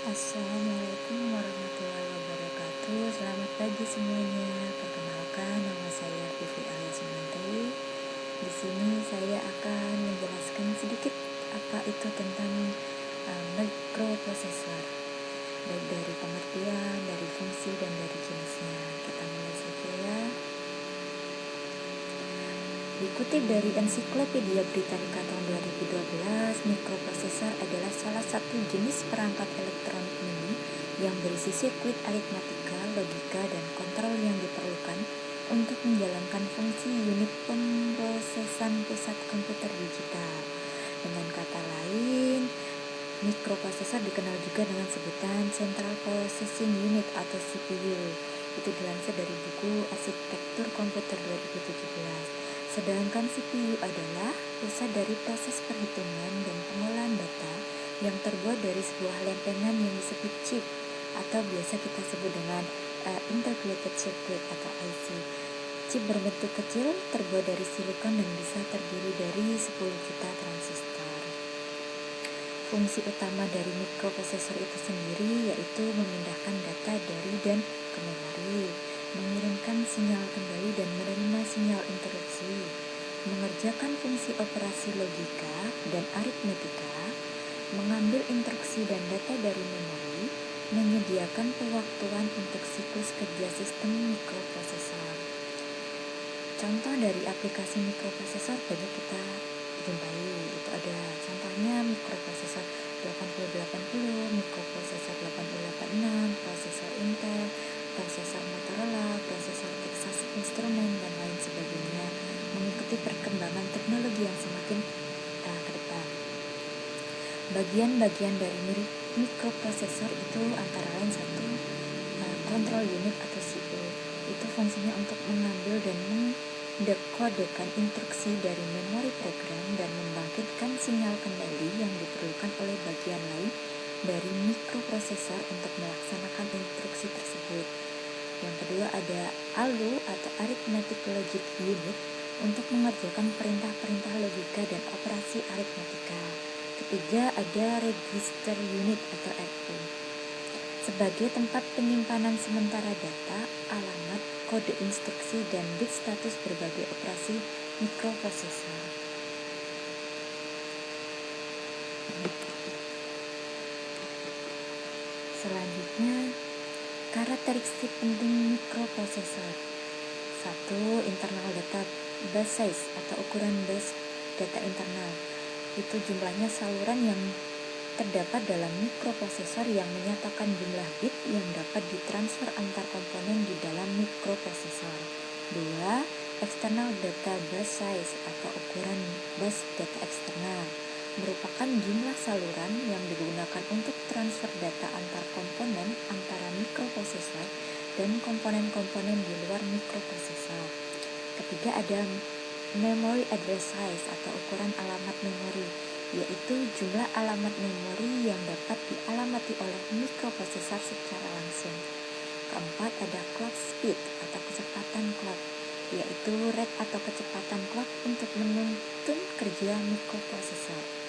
Assalamualaikum warahmatullahi wabarakatuh. Selamat pagi semuanya. Perkenalkan, nama saya Vivi alias Mantei. Di sini saya akan menjelaskan sedikit apa itu tentang microprosesor, baik dari pengertian, dari fungsi, dan dari jenisnya. Kita mulai saja ya. Dikutip dari Ensiklopedia Britannica tahun 2012, mikroprosesor adalah salah satu jenis perangkat elektronik mini yang berisi sirkuit aritmatika, logika, dan kontrol yang diperlukan untuk menjalankan fungsi unit pemrosesan pusat komputer digital. Dengan kata lain, mikroprosesor dikenal juga dengan sebutan Central Processing Unit atau CPU. Itu dilansir dari buku Arsitektur Komputer 2017. Sedangkan CPU adalah pusat dari proses perhitungan dan pengolahan data yang terbuat dari sebuah lempengan yang disebut chip atau biasa kita sebut dengan integrated circuit atau IC. Chip berbentuk kecil, terbuat dari silikon dan bisa terdiri dari 10 juta transistor. Fungsi utama dari mikroprosesor itu sendiri yaitu memindahkan data dari dan ke memori, mengirimkan sinyal kembali dan menerima sinyal interupsi, mengerjakan fungsi operasi logika dan aritmetika, mengambil instruksi dan data dari memori, menyediakan pewaktuan untuk siklus kerja sistem mikroprosesor. Contoh dari aplikasi mikroprosesor banyak kita jumpai. Itu ada contohnya mikroprosesor 8080, mikroprosesor 8086, prosesor Intel, prosesor Motorola, prosesor Texas Instruments, dan lain sebagainya, mengikuti perkembangan teknologi yang semakin ke depan. Bagian-bagian dari mikroprosesor itu antara lain satu, control unit atau CPU. Itu fungsinya untuk mengambil dan mendekodekan instruksi dari memori program dan membangkitkan sinyal kembali yang diperlukan oleh bagian lain dari mikroprosesor untuk melaksanakan instruksi tersebut. Yang kedua ada ALU atau Arithmetic Logic Unit untuk mengerjakan perintah-perintah logika dan operasi aritmetika. Ketiga ada Register Unit atau RU sebagai tempat penyimpanan sementara data, alamat, kode instruksi, dan bit status berbagai operasi mikroprosesor. Selanjutnya, karakteristik penting mikroprosesor. 1. Internal data bus size atau ukuran bus data internal. Itu jumlahnya saluran yang terdapat dalam mikroprosesor yang menyatakan jumlah bit yang dapat ditransfer antar komponen di dalam mikroprosesor. 2. External data bus size atau ukuran bus data eksternal merupakan jumlah saluran yang digunakan untuk transfer data antar komponen antara mikroprosesor dan komponen-komponen di luar mikroprosesor. Ketiga ada memory address size atau ukuran alamat memori, yaitu jumlah alamat memori yang dapat dialamati oleh mikroprosesor secara langsung. Keempat ada clock speed atau kecepatan clock, yaitu rate atau kecepatan clock untuk menuntun kerja mikroprosesor.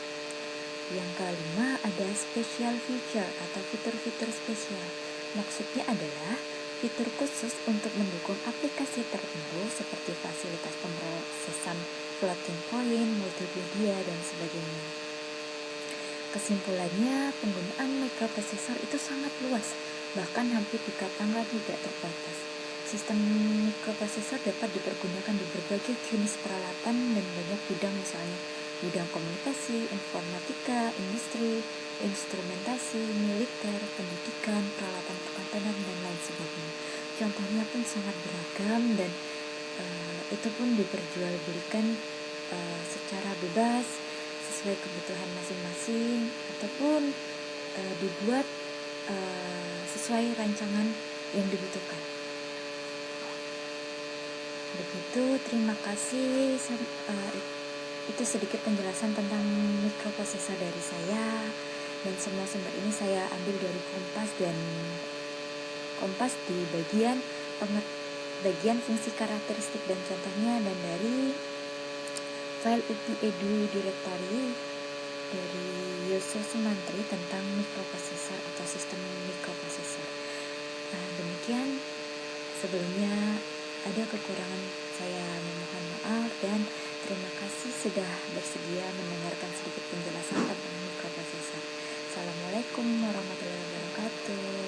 Yang kelima ada special feature atau fitur-fitur spesial. Maksudnya adalah fitur khusus untuk mendukung aplikasi tertentu seperti fasilitas pemrosesan floating point, multimedia, dan sebagainya. Kesimpulannya, penggunaan mikroprosesor itu sangat luas, bahkan hampir dikatakan tidak terbatas. Sistem mikroprosesor dapat dipergunakan di berbagai jenis peralatan dan banyak bidang, misalnya bidang komunikasi, informatika, industri, instrumentasi, militer, pendidikan, peralatan perkantoran, dan lain sebagainya. Contohnya pun sangat beragam dan itu pun diperjualbelikan secara bebas sesuai kebutuhan masing-masing ataupun dibuat sesuai rancangan yang dibutuhkan. Begitu, terima kasih. Itu sedikit penjelasan tentang mikroprosesor dari saya, dan semua sumber ini saya ambil dari Kompas di bagian fungsi karakteristik dan contohnya, dan dari file UPI Edu Directory dari Yoso Sumantri tentang mikroprosesor atau sistem Sebelumnya ada kekurangan, saya memohon maaf dan terima kasih sudah bersedia mendengarkan sedikit penjelasan tentang mikroprosesor. Assalamualaikum warahmatullahi wabarakatuh.